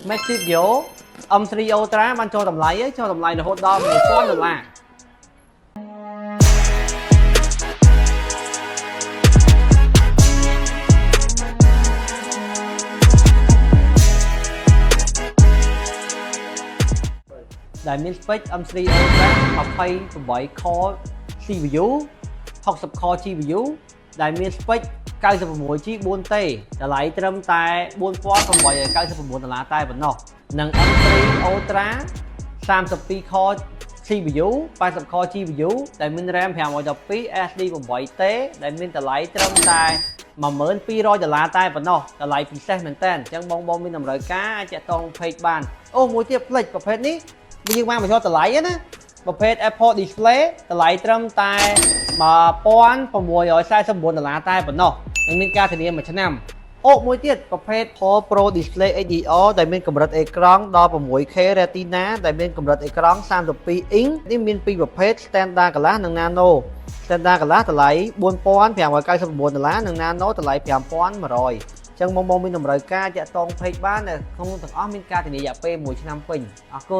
Massive View M3 Ultra បានចូលតម្លៃហើយចូលតម្លៃរហូតដល់$1000 ដែលមាន spec M3 Ultra 28 core CPU 60 core GPU ដែលមាន spec 96G 4T តម្លៃត្រឹមតែ$4899 តែប៉ុណ្ណោះនិង M3 Ultra 32 core CPU 80 core GPU ដែលមាន RAM 512 SD 8T ដែលមានតម្លៃត្រឹមតែ$1200 តែប៉ុណ្ណោះតម្លៃពិសេសមែនតើអញ្ចឹងបងមានតម្រូវការអាចតាក់ទង page បានអូមួយទៀតផ្លេចប្រភេទនេះយើងបានបញ្ចុះតម្លៃណាប្រភេទ Apple Display តម្លៃត្រឹមតែ$1649 តែប៉ុណ្ណោះនឹងមានការធានា1ឆ្នាំអូមួយទៀតប្រភេទ Pro Display HDR ដែលមានកម្រិតអេក្រង់ដល់ 6K Retina ដែលមានកម្រិតអេក្រង់32 inch នេះមានពីរប្រភេទ Standard Glass និង Nano Standard Glass តម្លៃ$4599 និង Nano តម្លៃ$5100អញ្ចឹងបងមានតម្រូវការតាក់ទង page បានក្នុងទាំងអស់មានការធានារយៈពេល1ឆ្នាំពេញអរគុណ